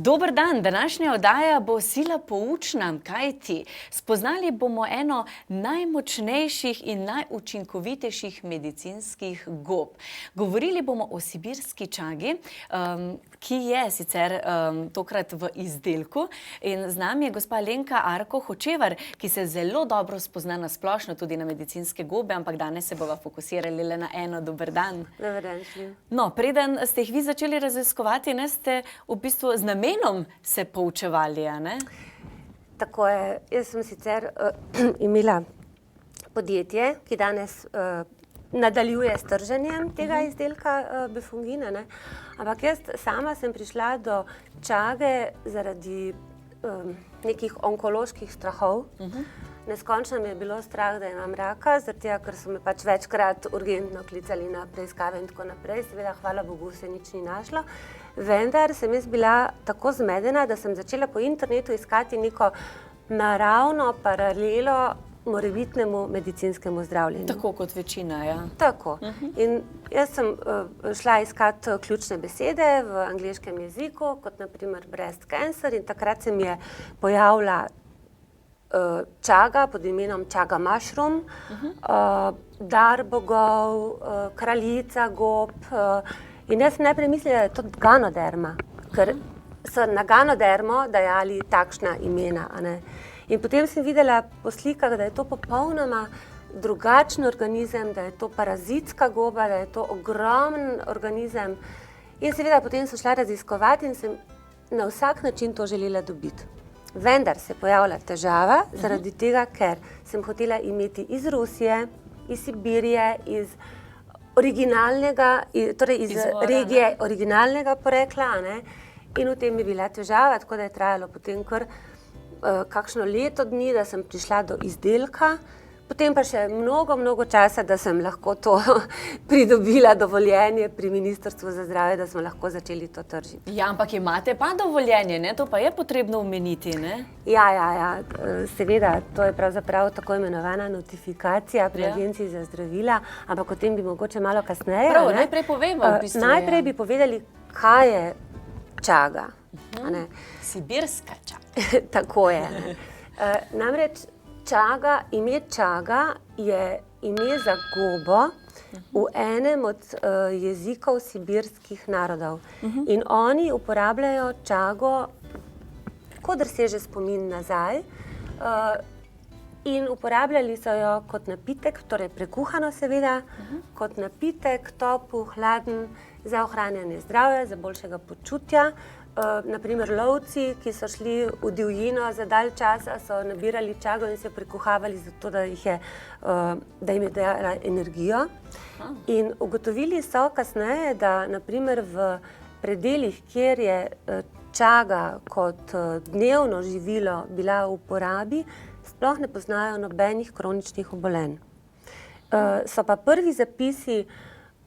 Dober dan, današnja oddaja bo sila poučna, kajti spoznali bomo eno najmočnejših in najučinkovitejših medicinskih gob. Govorili bomo o sibirski čagi, ki je sicer tokrat v izdelku, in z nami je gospa Alenka Arko Hočevar, ki se zelo dobro spozna na splošno tudi na medicinske gobe, ampak danes se bova fokusirali le na eno. Dober dan. Dober dan. No, preden ste jih vi začeli raziskovati, ste v bistvu z namenom se poučevali, a ne? Tako je. Jaz sem sicer imela podjetje, ki danes nadaljuje s trženjem tega izdelka Befungina, ne? Ampak jaz sama sem prišla do čage zaradi nekih onkoloških strahov. Neskončno mi je bilo strah, da imam raka, zaradi tega, ker so me pač večkrat urgentno klicali na preiskave in tako naprej. Seveda, hvala Bogu, se nič ni našlo. Vendar sem jaz bila tako zmedena, da sem začela po internetu iskati neko naravno paralelo morebitnemu medicinskemu zdravljenju. Tako kot večina, ja. Tako. In jaz sem šla iskat ključne besede v angleškem jeziku, kot na primer breast cancer, in takrat se mi je pojavila čaga pod imenom čaga mushroom, dar bogov, kraljica gob, in jaz sem najprej mislila, da je to ganoderma, ker so na ganodermo dajali takšna imena, a ne. In potem sem videla po slikah, da je to popolnoma drugačen organizem, da je to parazitska goba, da je to ogromen organizem. In seveda potem sem šla raziskovati in sem na vsak način to želela dobiti. Vendar se je pojavila težava zaradi tega, ker sem hotela imeti iz Rusije, iz Sibirije, iz originalnega, torej iz regije originalnega porekla, ne? In v tem je bila težava, tako da je trajalo potem kar kakšno leto dni, da sem prišla do izdelka, potem pa še mnogo časa, da sem lahko to pridobila dovoljenje pri Ministrstvu za zdravje, da smo lahko začeli to tržiti. Ja, ampak imate pa dovoljenje, ne? To pa je potrebno omeniti, ne? Ja. Seveda, to je pravzaprav tako imenovana notifikacija pri Agenciji za zdravila, ampak o tem bi mogoče malo kasneje. Prav, najprej povemo v bistvu. Najprej bi povedali, kaj je čaga. Sibirska čaga. Tako je. Namreč ime čaga je ime za gobo v enem od jezikov sibirskih narodov. In oni uporabljajo čago, kodr seže spomin nazaj, in uporabljali so jo kot napitek, torej prekuhano seveda, kot napitek, topel, hladen, za ohranjanje zdravja, za boljšega počutja. Naprimer lovci, ki so šli v divjino za dalj časa, so nabirali čago in se prekuhavali zato, da jim je dala energijo. In ugotovili so kasneje, da naprimer v predelih, kjer je čaga kot dnevno živilo bila v uporabi, sploh ne poznajo nobenih kroničnih obolenj. So pa prvi zapisi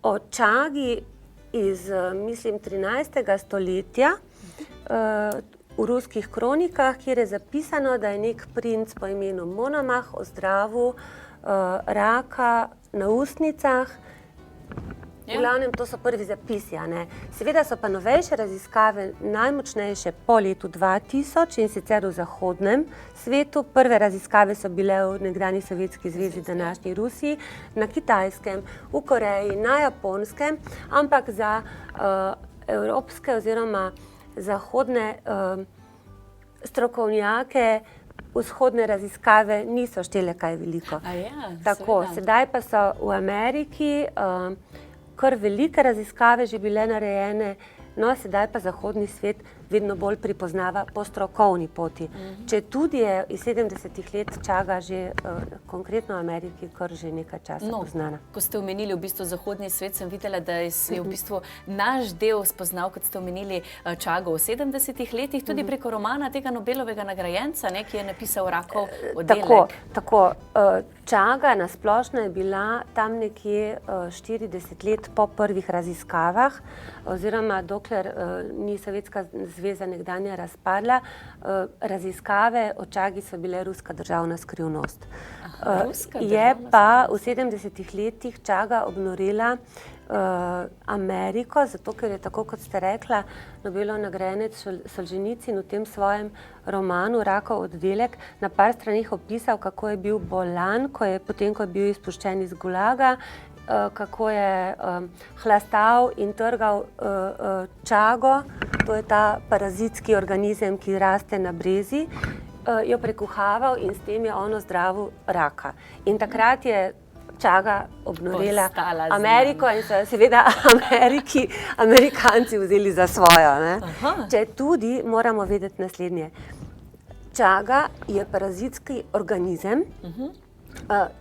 o čagi iz, mislim, 13. stoletja v ruskih kronikah, kjer je zapisano, da je nek princ po imenu Monomah ozdravil raka na ustnicah. V glavnem, to so prvi zapisi, a ne. Seveda so pa novejše raziskave najmočnejše po letu 2000 in sicer v zahodnem svetu. Prve raziskave so bile v nekdanji Sovjetski zvezi, današnji Rusiji, na Kitajskem, v Koreji, na Japonskem, ampak za evropske oziroma zahodne strokovnjake vzhodne raziskave niso štele kaj veliko. Tako, sedaj pa so v Ameriki kar velike raziskave že bile narejene, no sedaj pa zahodni svet vedno bolj pripoznava po strokovni poti. Četudi je iz 70. let čaga že konkretno v Ameriki kar že nekaj časa poznana. Ko ste omenili v bistvu zahodni svet, sem videla, da je v bistvu naš del spoznal, kot ste omenili, čago v 70. letih, tudi preko romana tega Nobelovega nagrajenca, ki je napisal Rakov oddelek. Tako. Čaga na splošno je bila tam nekje 40 let po prvih raziskavah, oziroma dokler ni Sovjetska zveza nekdanja razpadla, raziskave o čagi so bile ruska državna skrivnost. Je pa v 70. letih čaga obnorela Ameriko, zato ker je, tako kot ste rekla, Nobelov nagrajenec Solženicin v tem svojem romanu Rakov oddelek na par straneh opisal, kako je bil bolan, potem ko je bil izpuščen iz Gulaga, kako je hlastal in trgal čago, to je ta parazitski organizem, ki raste na brezi, jo prekuhaval in s tem je on ozdravil raka. In takrat je čaga obnorela Ameriko in so seveda Amerikanci vzeli za svojo. Če tudi moramo vedeti naslednje. Čaga je parazitski organizem,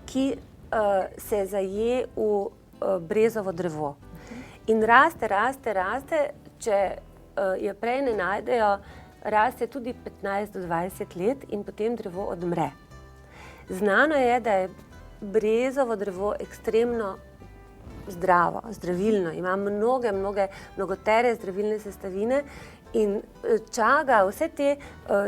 ki se zaje v brezovo drevo. In raste, če je prej ne najdejo, raste tudi 15 do 20 let in potem drevo odmre. Znano je, da je brezovo drevo ekstremno zdravo, zdravilno, ima mnogotere zdravilne sestavine in čaga vse te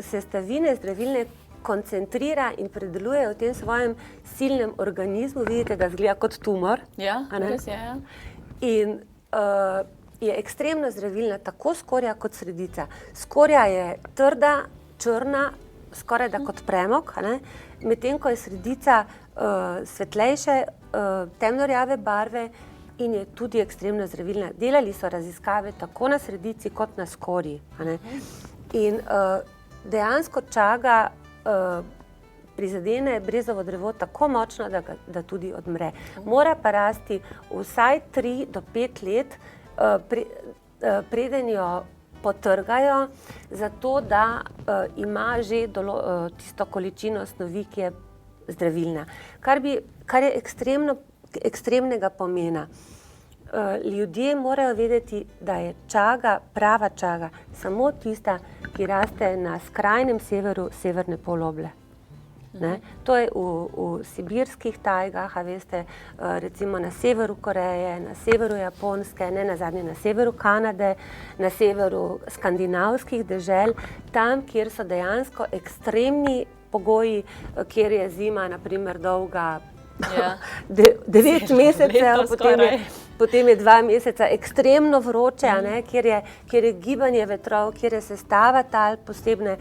sestavine zdravilne koncentrira in predeluje v tem svojem silnem organizmu. Vidite, da izgleda kot tumor. Ja, res je. Ja. In je ekstremno zdravilna, tako skorja kot sredica. Skorja je trda, črna, skoraj da kot premog, medtem ko je sredica svetlejše, temnorjave barve in je tudi ekstremno zdravilna. Delali so raziskave tako na sredici kot na skorji. In dejansko čaga prizadene brezovo drevo tako močno, da tudi odmre. Mora pa rasti vsaj 3 do 5 let, preden jo potrgajo, zato da ima že tisto količino snovi, ki je zdravilna. Kar je ekstremnega pomena. Ljudje morajo vedeti, da je čaga, prava čaga, samo tista, ki raste na skrajnem severu severne poloble. To je v sibirskih tajgah, a veste, recimo na severu Koreje, na severu Japonske, ne nazadnje na severu Kanade, na severu skandinavskih dežel, tam, kjer so dejansko ekstremni pogoji, kjer je zima, na primer, dolga 9 mesecev, potem je 2 meseca ekstremno vroče, kjer je gibanje vetrov, kjer je sestava tal posebne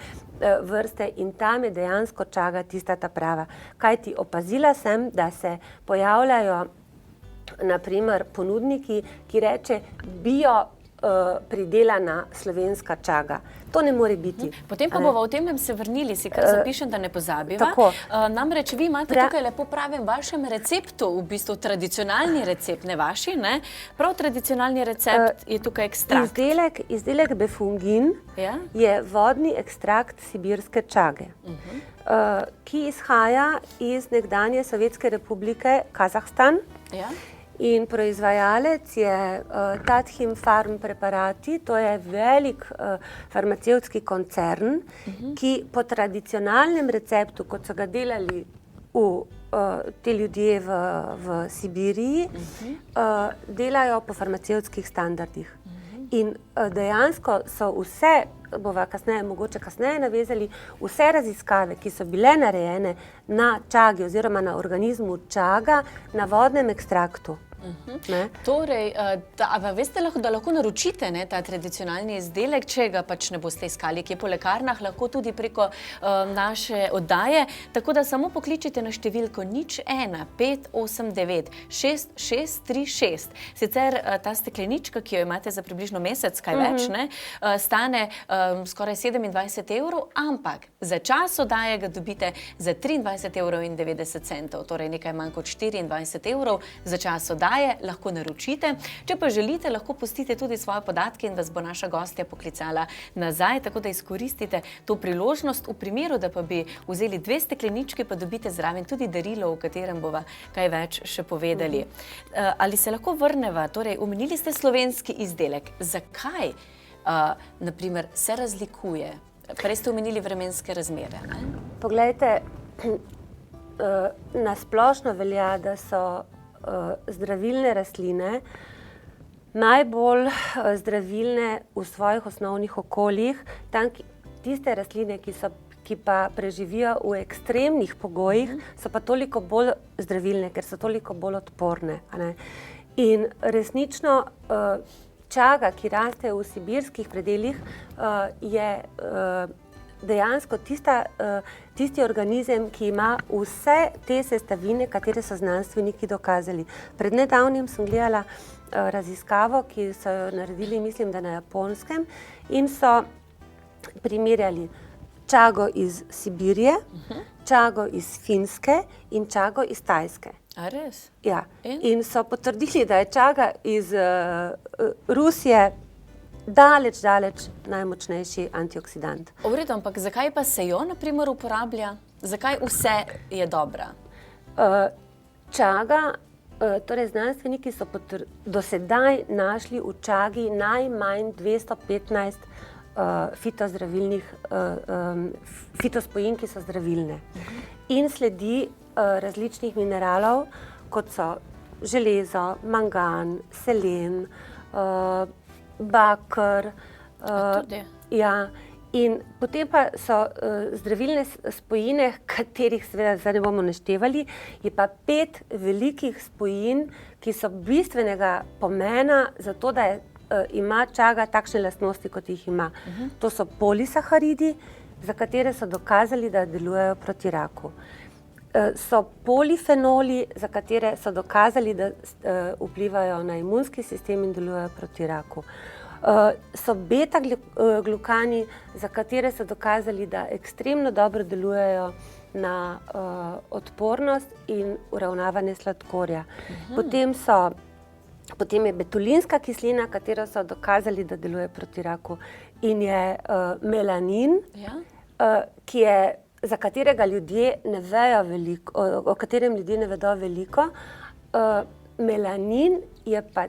vrste in tam je dejansko čaga tista ta prava. Kajti opazila sem, da se pojavljajo na primer ponudniki, ki reče bio pridelana slovenska čaga. To ne more biti. Potem pa bomo v tem se vrnili, si kar zapišem, da ne pozabiva. Namreč vi imate tukaj lepo pravim vašem receptu, v bistvu tradicionalni recept, ne vaši, ne? Prav tradicionalni recept je tukaj ekstrakt. Izdelek befungin je vodni ekstrakt sibirske čage, ki izhaja iz nekdanje Sovjetske republike Kazahstan. In proizvajalec je Tatjim Farm preparati, to je velik farmacevtski koncern, ki po tradicionalnem receptu, kot so ga delali ti ljudje v Sibiriji, delajo po farmacevtskih standardih. In dejansko so vse, bova mogoče kasneje navezali, vse raziskave, ki so bile narejene na čagi oziroma na organizmu čaga, na vodnem ekstraktu. Torej, veste, da lahko naročite ta tradicionalni izdelek, če ga pač ne boste iskali kje po lekarnah, lahko tudi preko naše oddaje, tako da samo pokličite na številko 01 589 6636. Sicer ta steklenička, ki jo imate za približno mesec, kaj več, stane skoraj 27 evrov, ampak za čas oddaje ga dobite za 23,90 evrov, torej nekaj manj kot 24 evrov za čas oddaje. Lahko naročite. Če pa želite, lahko pustite tudi svoje podatke in vas bo naša gostja poklicala nazaj, tako da izkoristite to priložnost. V primeru, da pa bi vzeli 2 steklenički, pa dobite zraven tudi darilo, o katerem bova kaj več še povedali. Ali se lahko vrneva, torej omenili ste slovenski izdelek. Zakaj, na primer, se razlikuje? Prej ste omenili vremenske razmere. Poglejte, na splošno velja, da so zdravilne rastline najbolj zdravilne v svojih osnovnih okoljih, tam tiste rastline, ki pa preživijo v ekstremnih pogojih, so pa toliko bolj zdravilne, ker so toliko bolj odporne. A ne? In resnično čaga, ki raste v sibirskih predelih, je dejansko tisti organizem, ki ima vse te sestavine, katere so znanstveniki dokazali. Pred nedavnim sem gledala raziskavo, ki so jo naredili, mislim, da na Japonskem, in so primerjali čago iz Sibirije, čago iz Finske in čago iz Tajske. A res? Ja. In so potrdili, da je čaga iz Rusije daleč najmočnejši antioksidant. V redu, ampak zakaj pa se jo, na primer, uporablja? Zakaj vse je dobra? Čaga, torej znanstveniki so do sedaj našli v čagi najmanj 215 fitospojin, ki so zdravilne. In sledi različnih mineralov, kot so železo, mangan, selen, baker. Ja. In potem pa so zdravilne spojine, katerih seveda zdaj ne bomo naštevali, je pa 5 velikih spojin, ki so bistvenega pomena za to, da ima čaga takšne lastnosti, kot jih ima. To so polisaharidi, za katere so dokazali, da delujejo proti raku. So polifenoli, za katere so dokazali, da vplivajo na imunski sistem in delujejo proti raku. So beta-glukani, za katere so dokazali, da ekstremno dobro delujejo na odpornost in uravnavanje sladkorja. Potem je betulinska kislina, katero so dokazali, da deluje proti raku. In je melanin, za katerega ljudje ne vejo veliko, o katerem ljudje ne vedo veliko. Melanin je pa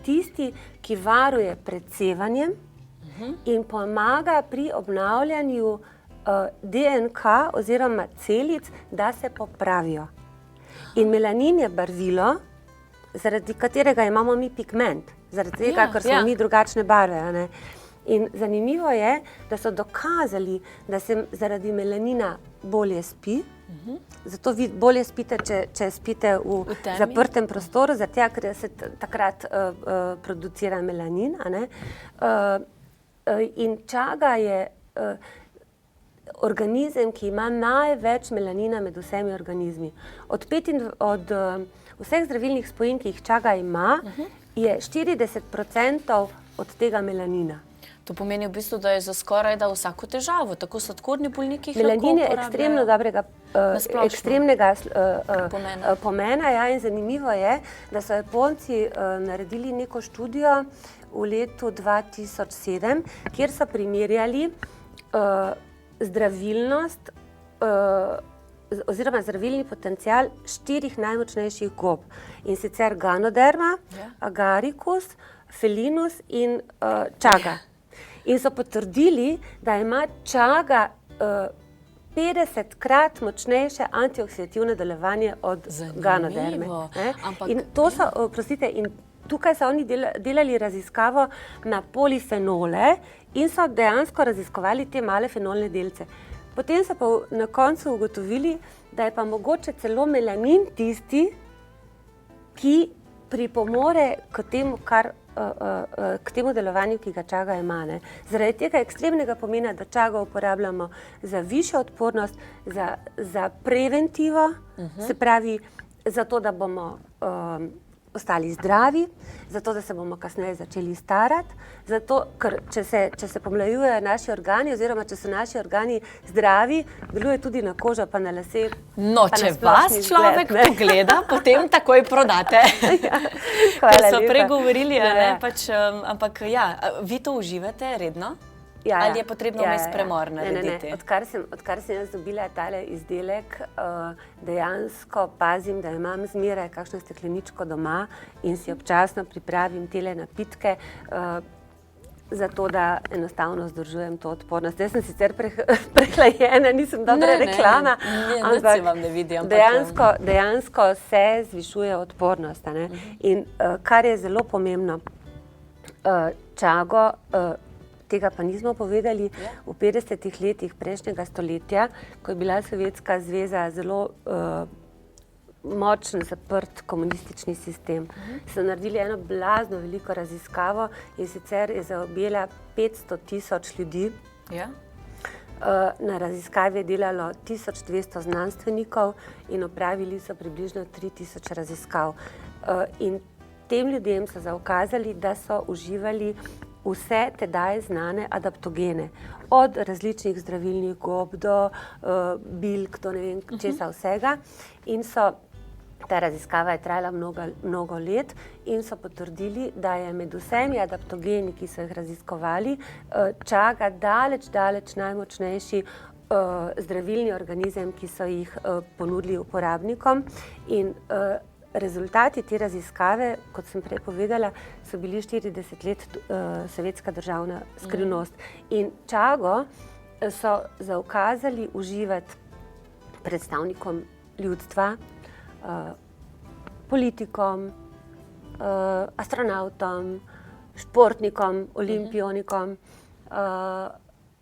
tisti, ki varuje pred sevanjem in pomaga pri obnavljanju DNK oziroma celic, da se popravijo. In melanin je barvilo, zaradi katerega imamo mi pigment, zaradi tega, ker smo mi drugačne barve. A ne? In zanimivo je, da so dokazali, da se zaradi melanina bolje spi, zato vi bolje spite, če spite v zaprtem prostoru, zato ker se takrat producira melanin. A ne? In čaga je organizem, ki ima največ melanina med vsemi organizmi. Od vseh zdravilnih spojin, ki jih čaga ima, je 40% od tega melanina. To pomeni v bistvu, da je za skoraj da vsako težavo, tako sladkorni bolniki jih lahko Melanin je uporabljajo. ekstremnega pomena, ja, in zanimivo je, da so Japonci naredili neko študijo v letu 2007, kjer so primerjali zdravilnost oziroma zdravilni potencial 4 najmočnejših gob. In sicer Ganoderma, Agaricus, Felinus in čaga. In so potrdili, da ima čaga 50-krat močnejše antioksidativno delovanje od Ganoderme. In to so, in tukaj so oni delali raziskavo na polifenole in so dejansko raziskovali te male fenolne delce. Potem so pa na koncu ugotovili, da je pa mogoče celo melanin tisti, ki pripomore k temu delovanju, ki ga čaga ima. Ne? Zaradi tega ekstremnega pomena, da čago uporabljamo za višjo odpornost, za preventivo, se pravi, zato, da bomo ostali zdravi, zato, da se bomo kasneje začeli starati, zato, ker če se pomlajujejo naši organi, oziroma če so naši organi zdravi, deluje tudi na kožo, pa na lase. No, če vas človek pogleda, potem takoj prodate. Ker so pregovorili, ampak ja, vi to uživate redno? Ali je potrebno vmes premor narediti? Odkar sem jaz dobila tale izdelek, dejansko pazim, da imam zmeraj kakšno stekleničko doma in si občasno pripravim tele napitke. zato, da enostavno zdržujem to odpornost. Jaz sem sicer prehlajena, nisem dobra reklama, ampak se vam ne vidi, dejansko se zvišuje odpornost. A ne? In kar je zelo pomembno, čago, tega pa nismo povedali, v 50 letih prejšnjega stoletja, ko je bila Sovjetska zveza zelo močen, zaprt komunistični sistem, so naredili eno blazno veliko raziskavo in sicer je zaobjela 500 000 ljudi. Ja. Na raziskavi je delalo 1200 znanstvenikov in opravili so približno 3000 raziskav. In tem ljudem so zaukazali, da so uživali vse tedaj znane adaptogene, od različnih zdravilnih gob do bilk, do ne vem česa vsega. In ta raziskava je trajala mnogo let in so potrdili, da je med vsemi adaptogeni, ki so jih raziskovali, čaga daleč najmočnejši zdravilni organizem, ki so jih ponudili uporabnikom. In rezultati te raziskave, kot sem prej povedala, so bili 40 let sovjetska državna skrivnost. In čago so zaukazali uživati predstavnikom ljudstva, politikom, astronautom, športnikom, olimpionikom,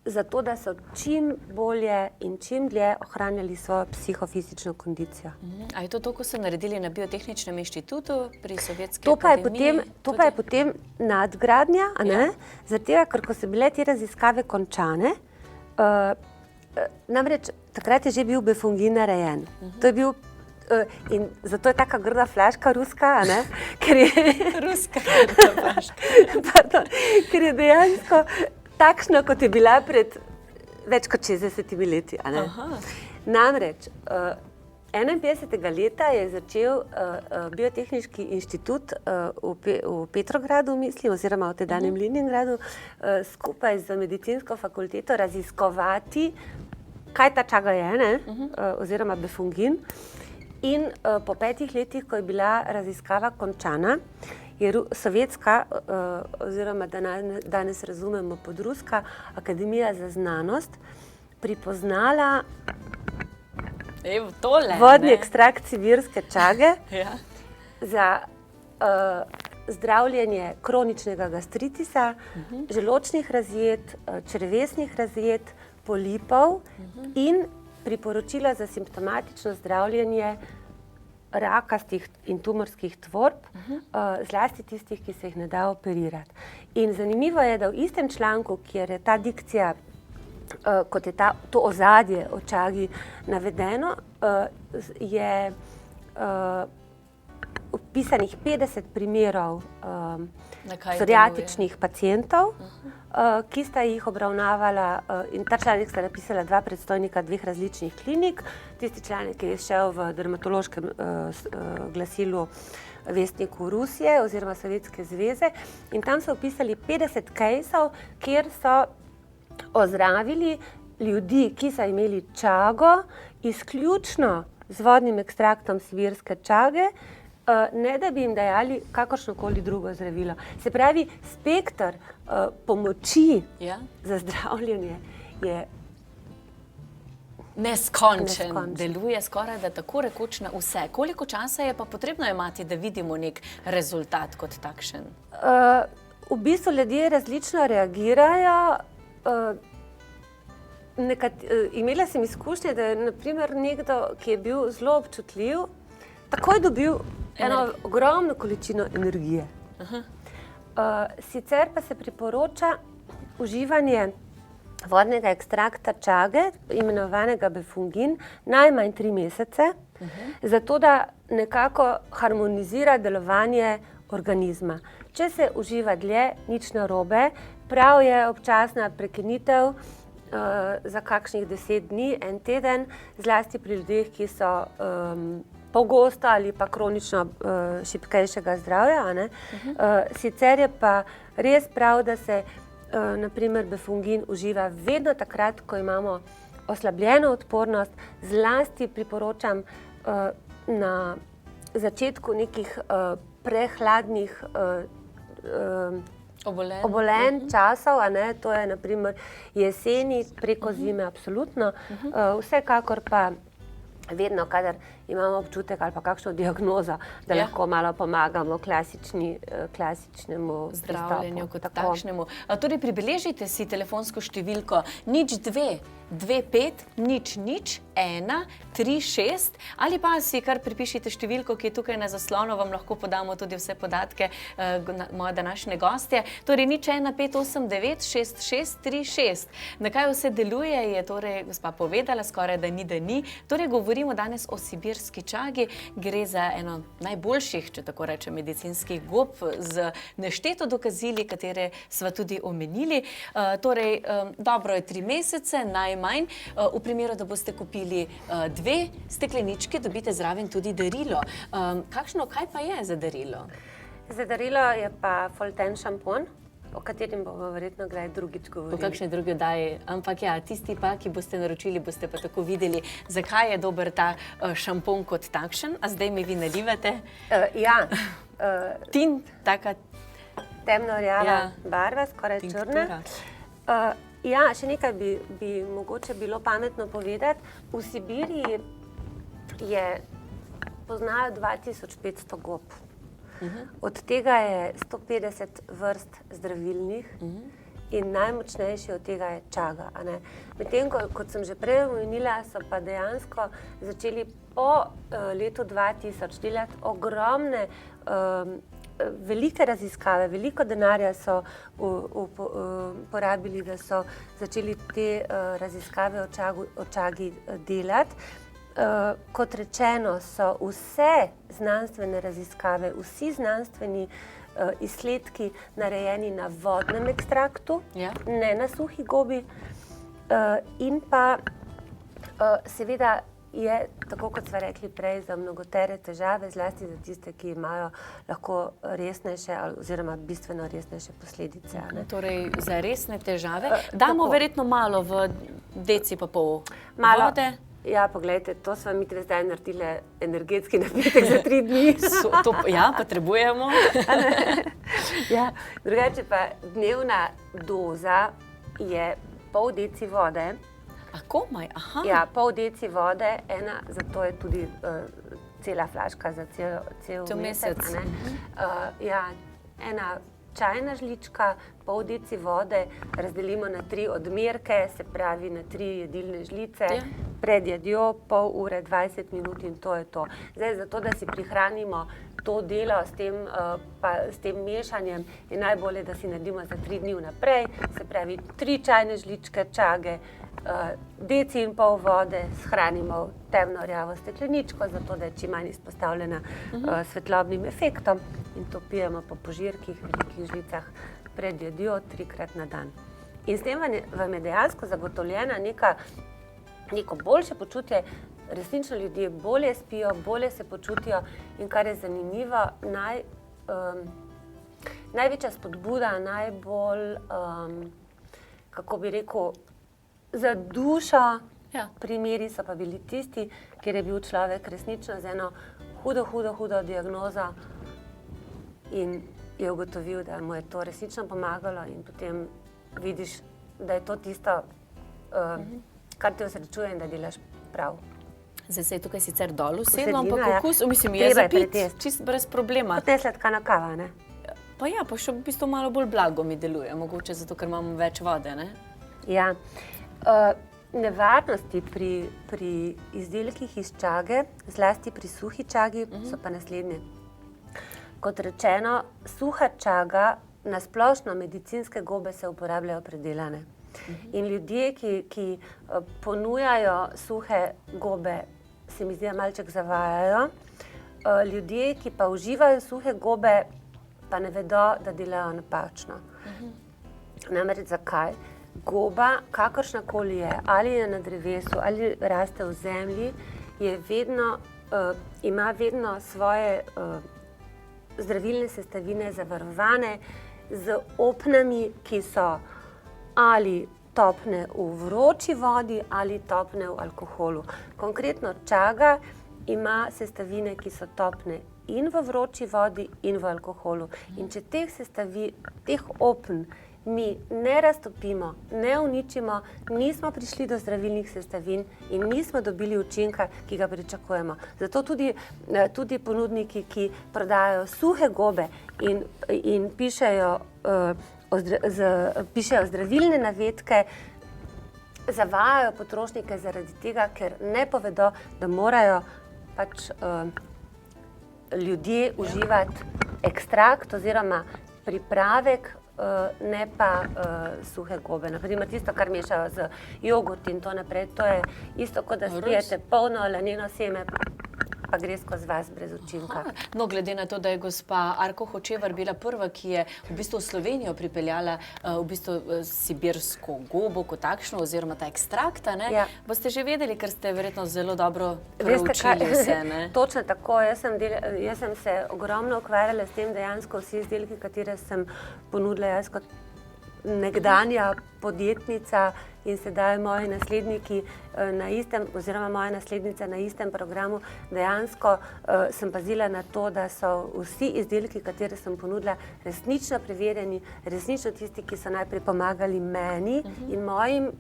zato da so čim bolje in čim dlje ohranjali svojo psihofizično kondicijo. A je to to, ko so naredili na Biotehničnem inštitutu pri Sovjetski akademiji? To pa je potem nadgradnja, zaradi tega, ker ko so bile te raziskave končane, namreč takrat je že bil befungin narejen. To je bil in zato je taka grda flaška ruska, ker je ruska grda flaška. Ker je dejansko takšna, kot je bila pred več kot 60 leti. Namreč 51. leta je začel Biotehniški inštitut v Petrogradu, mislim, oziroma v tedanjem Leningradu, skupaj z medicinsko fakulteto raziskovati, kaj ta čaga je, oziroma befungin. In po 5 letih, ko je bila raziskava končana, je sovjetska, oziroma danes razumemo pod ruska, Akademija za znanost pripoznala vodni ekstrakt sibirske čage za zdravljenje kroničnega gastritisa, želodčnih razjed, črevesnih razjed, polipov in priporočila za simptomatično zdravljenje rakastih in tumorskih tvorb, zlasti tistih, ki se jih ne da operirati. In zanimivo je, da v istem članku, kjer je ta dikcija, kot je to ozadje o čagi navedeno, je opisanih 50 primerov psoriatičnih pacientov, ki sta jih obravnavala, in ta članek sta napisala 2 predstojnika 2 različnih klinik. Tisti članek je izšel v dermatološkem glasilu Vestniku Rusije oziroma Sovjetske zveze in tam so opisali 50 caseov, kjer so ozdravili ljudi, ki so imeli čago izključno z vodnim ekstraktom sibirske čage, ne da bi jim dajali kakršnokoli drugo zdravilo. Se pravi, spekter pomoči za zdravljenje je neskončen. Deluje skoraj da tako rekoč na vse. Koliko časa je pa potrebno imati, da vidimo nek rezultat kot takšen? V bistvu ljudje različno reagirajo. Imela sem izkušnje, da je na primer nekdo, ki je bil zelo občutljiv, takoj dobil eno ogromno količino energije. Sicer pa se priporoča uživanje vodnega ekstrakta čage, imenovanega befungin, najmanj 3 mesece, zato da nekako harmonizira delovanje organizma. Če se uživa dlje, nič narobe, prav je občasna prekinitev za kakšnih 10 dni, en teden, zlasti pri ljudeh, ki so pogosto ali pa kronično šibkejšega zdravja. Sicer je pa res prav, da se naprimer befungin uživa vedno takrat, ko imamo oslabljeno odpornost. Zlasti priporočam na začetku nekih prehladnih obolenj časov, a ne, to je naprimer jeseni preko zime, absolutno. Vsekakor pa vedno, kadar imamo občutek ali pa kakšno diagnozo, da lahko malo pomagamo klasičnemu zdravljenju kot tako. takšnemu. Torej, pribeležite si telefonsko številko 02 25 00 136 ali pa si kar pripišite številko, ki je tukaj na zaslonu, vam lahko podamo tudi vse podatke moje današnje gostje. Torej, 01 589 6636. Na kaj vse deluje, je torej gospa povedala, skoraj da ni. Torej, govorimo danes o sibirski čagi. Gre za eno najboljših, če tako rečem, medicinskih gob z nešteto dokazili, katere sva tudi omenili. Torej, dobro je 3 mesece, najmanj. V primeru, da boste kupili 2 stekleničke, dobite zraven tudi darilo. Kaj pa je za darilo? Za darilo je pa Folten šampon, o katerem bomo verjetno kdaj drugič govorili. Po kakšni drugi oddaji, ampak ja, tisti pa, ki boste naročili, boste pa tako videli, zakaj je dober ta šampon kot takšen. A zdaj mi vi nalivate? Tint, taka temno-rjava barva, skoraj črna. Še nekaj bi mogoče bilo pametno povedati. V Sibiriji poznajo 2500 gob. Od tega je 150 vrst zdravilnih in najmočnejši od tega je čaga. Medtem, kot sem že prej omenila, so pa dejansko začeli po letu 2000 delati ogromne velike raziskave, veliko denarja so porabili, da so začeli te raziskave o čagi delati. Kot rečeno, so vse znanstvene raziskave, vsi znanstveni izsledki narejeni na vodnem ekstraktu, ne na suhi gobi. In pa seveda je, tako kot sva rekli prej, za mnogotere težave, zlasti za tiste, ki imajo lahko resnejše oziroma bistveno resnejše posledice. Torej, za resne težave. Damo verjetno malo v deci pa pol vode. Ja, poglejte, to sva mi zdaj naredili energetski napitek za 3 dni. Ja, potrebujemo. Drugače pa dnevna doza je pol deci vode. A komaj? Aha. Ja, pol deci vode, zato je tudi cela flaška za cel mesec. Ena čajna žlička, pol deci vode razdelimo na 3 odmerke, se pravi na 3 jedilne žlice, pred jedjo pol ure, 20 minut in to je to. Zdaj, zato, da si prihranimo to delo s tem mešanjem, je najbolje, da si naredimo za 3 dni vnaprej, se pravi 3 čajne žličke čage, deci in pol vode shranimo v temno-rjavo stekleničko, zato da je čim manj izpostavljena svetlobnim efektom in to pijemo po požirkih, velikih žlicah pred jedjo 3-krat na dan. In s tem vam je dejansko zagotovljena neko boljše počutje, resnično ljudje bolje spijo, bolje se počutijo in kar je zanimivo, največja spodbuda, najbolj, kako bi rekel, za dušo primeri so pa bili tisti, kjer je bil človek resnično z eno hudo diagnozo in je ugotovil, da mu je to resnično pomagalo in potem vidiš, da je to tisto, kar te osrečuje in da delaš prav. Zdaj se je tukaj sicer dol usedlo, ampak okus, mislim, je za piti, čisto brez problema. Kot nesladkana kava, ne? Pa ja, pa še v bistvu malo bolj blago mi deluje, mogoče zato, ker imamo več vode, ne? Ja. Nevarnosti pri izdelkih iz čage, zlasti pri suhi čagi, so pa naslednje. Kot rečeno, suha čaga, na splošno medicinske gobe se uporabljajo predelane. In ljudje, ki ponujajo suhe gobe, se mi zdi, malček zavajajo. Ljudje, ki pa uživajo suhe gobe, pa ne vedo, da delajo napačno. Namreč zakaj? Goba, kakršnakoli je, ali je na drevesu, ali raste v zemlji, ima vedno svoje zdravilne sestavine zavarovane z opnami, ki so ali topne v vroči vodi ali topne v alkoholu. Konkretno čaga ima sestavine, ki so topne in v vroči vodi, in v alkoholu. In če teh opn mi ne raztopimo, ne uničimo, nismo prišli do zdravilnih sestavin in nismo dobili učinka, ki ga pričakujemo. Zato tudi ponudniki, ki prodajajo suhe gobe in pišejo zdravilne navedke, zavajajo potrošnike zaradi tega, ker ne povedo, da morajo pač ljudje uživati ekstrakt oziroma pripravek, ne pa suhe gobe. Naprimer, tisto, kar mešajo z jogurt in to naprej, to je isto, kot da spijete polno laneno seme, pa gre skozi vas brez učinka. No, glede na to, da je gospa Arko Hočevar bila prva, ki je v bistvu v Slovenijo pripeljala v bistvu sibirsko gobo kot takšno, oziroma ta ekstrakta, ne? Ja. Boste že vedeli, ker ste verjetno zelo dobro preučili vse, ne? Točno tako, jaz sem se ogromno ukvarjala s tem, dejansko vsi izdelki, katere sem ponudila jaz kot nekdanja podjetnica in sedaj moji nasledniki oziroma moja naslednica na istem programu, dejansko sem pazila na to, da so vsi izdelki, katere sem ponudila, resnično preverjeni, resnično tisti, ki so najprej pomagali meni in mojim,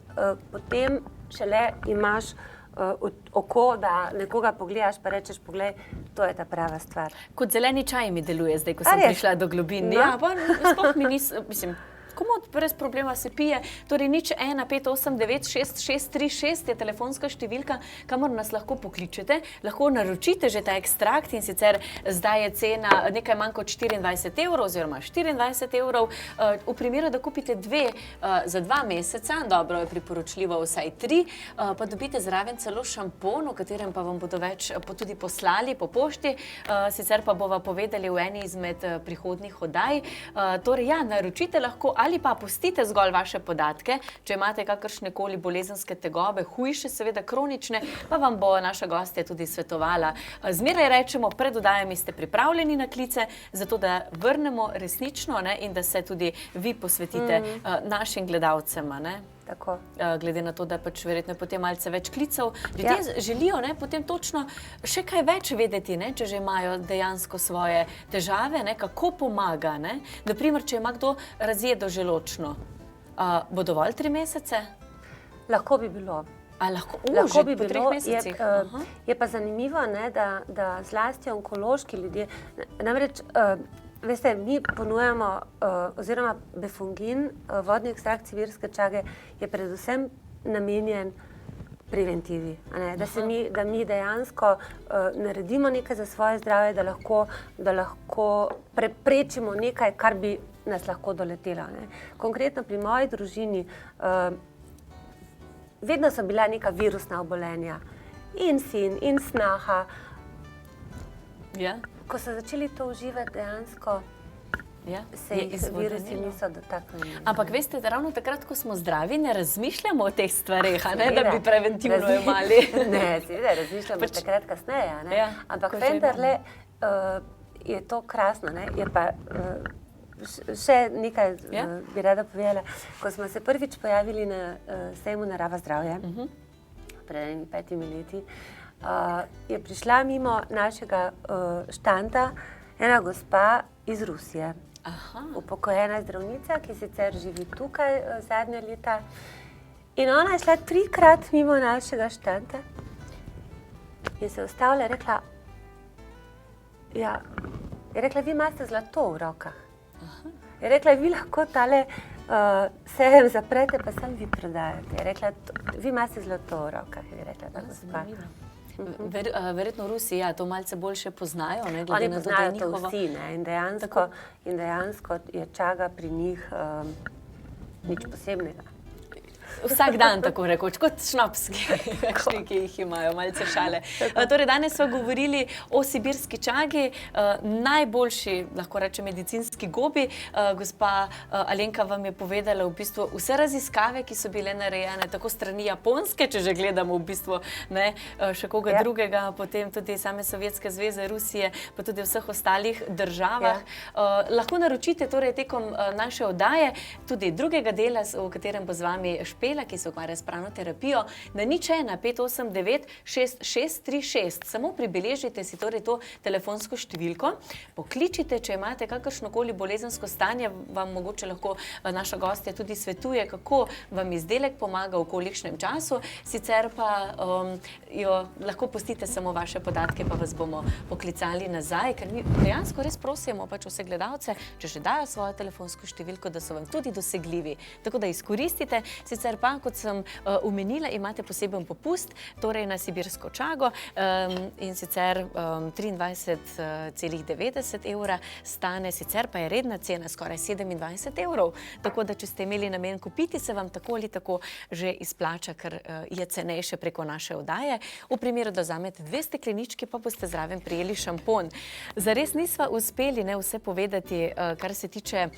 potem šele imaš oko, da nekoga pogledaš, pa rečeš, poglej, to je ta prava stvar. Kot zeleni čaj mi deluje zdaj, ko sem prišla do globin. No. Ja, pa sploh mi mislim, komod brez problema se pije. Torej 015896636 je telefonska številka, kamor nas lahko pokličete. Lahko naročite že ta ekstrakt in sicer zdaj je cena nekaj manj kot 24 evrov oziroma 24 evrov. V primeru, da kupite dve za 2 meseca, dobro je priporočljivo vsaj 3, pa dobite zraven celo šampon, o katerem pa vam bodo več tudi poslali po pošti, sicer pa bova povedali v eni izmed prihodnjih oddaj. Torej ja, naročite lahko ali pa pustite zgolj vaše podatke, če imate kakršnekoli bolezenske tegobe, hujše, seveda kronične, pa vam bo naša gostja tudi svetovala. Zmeraj rečemo, pred oddajami ste pripravljeni na klice, zato da vrnemo resnično, ne, in da se tudi vi posvetite našim gledalcem, ne. Tako. Glede na to, da pač verjetno potem malce več klicev. Ljudje želijo, ne, potem točno še kaj več vedeti, ne, če že imajo dejansko svoje težave, ne, kako pomaga, ne. Naprimer, če ima kdo razjedo želočno, bo dovolj 3 mesece? Lahko bi bilo. Lahko Lahko bi po 3 mesecih? Je pa zanimivo, ne, da zlasti onkološki ljudje, namreč veste, mi ponujamo, oziroma Befungin, vodni ekstrakt sibirske čage, je predvsem namenjen preventivi. Da mi dejansko naredimo nekaj za svoje zdravje, da lahko preprečimo nekaj, kar bi nas lahko doletelo. Ne. Konkretno pri moji družini vedno so bila neka virusna obolenja. In sin, in snaha. Ja. Ko so začeli to uživati, dejansko se jih virusi niso dotaknili. Ampak veste, ravno takrat, ko smo zdravi, ne razmišljamo o teh stvareh, da bi preventivno jemali. Ne, seveda razmišljamo takrat kasneje, ne? Ampak vendarle je to krasno, ne? Je pa še nekaj bi rada povedala. Ko smo se prvič pojavili na sejmu Narava zdravje, pred 5 leti, je prišla mimo našega štanda ena gospa iz Rusije. Upokojena zdravnica, ki sicer živi tukaj zadnja leta. In ona je šla 3-krat mimo našega štanda in se ustavila in rekla, je rekla, vi imate zlato v rokah. Je rekla, vi lahko tale sejem zaprete, pa sam vi prodajate. Je rekla, vi imate zlato v rokah, je rekla ta gospa. Verjetno Rusi, to malce boljše poznajo, ne, glede na to, da je njihovo. Oni poznajo to vsi, ne, in dejansko je čaga pri njih nič posebnega. Vsak dan, tako rekoč, kot šnopski, ki jih imajo, malce šale. Torej, danes smo govorili o sibirski čagi, najboljši, lahko rečem, medicinski gobi. Gospa Alenka vam je povedala v bistvu vse raziskave, ki so bile narejene tako strani Japonske, če že gledamo v bistvu še koga drugega, potem tudi same Sovjetske zveze, Rusije, pa tudi vseh ostalih državah. Lahko naročite torej tekom naše oddaje tudi drugega dela, v katerem bo z vami Špela, Špela, ki se ukvarja s pranoterapijo, na 01 589 6636. Samo pribeležite si torej to telefonsko številko, pokličite, če imate kakršnokoli bolezensko stanje, vam mogoče lahko naša gostja tudi svetuje, kako vam izdelek pomaga, v kolikšnem času, sicer pa jo lahko pustite samo vaše podatke, pa vas bomo poklicali nazaj, ker mi dejansko res prosimo pač vse gledalce, če že dajo svojo telefonsko številko, da so vam tudi dosegljivi. Tako da izkoristite, sicer pa, kot sem omenila, imate poseben popust, torej na sibirsko čago in sicer 23,90 evra stane, sicer pa je redna cena skoraj 27 evrov. Tako da, če ste imeli namen kupiti, se vam tako ali tako že izplača, ker je cenejše preko naše oddaje. V primeru, da vzamete 2 steklenički, pa boste zraven prijeli šampon. Zares nisva uspeli vse povedati, kar se tiče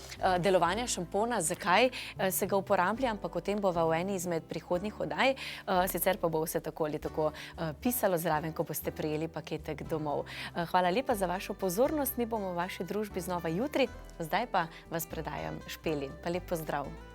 delovanja šampona, zakaj se ga uporablja, ampak o tem bova v eni izmed prihodnjih oddaj, sicer pa bo vse tako ali tako pisalo zraven, ko boste prijeli paketek domov. Hvala lepa za vašo pozornost, mi bomo v vaši družbi znova jutri, zdaj pa vas predajam Špeli. Pa lep pozdrav.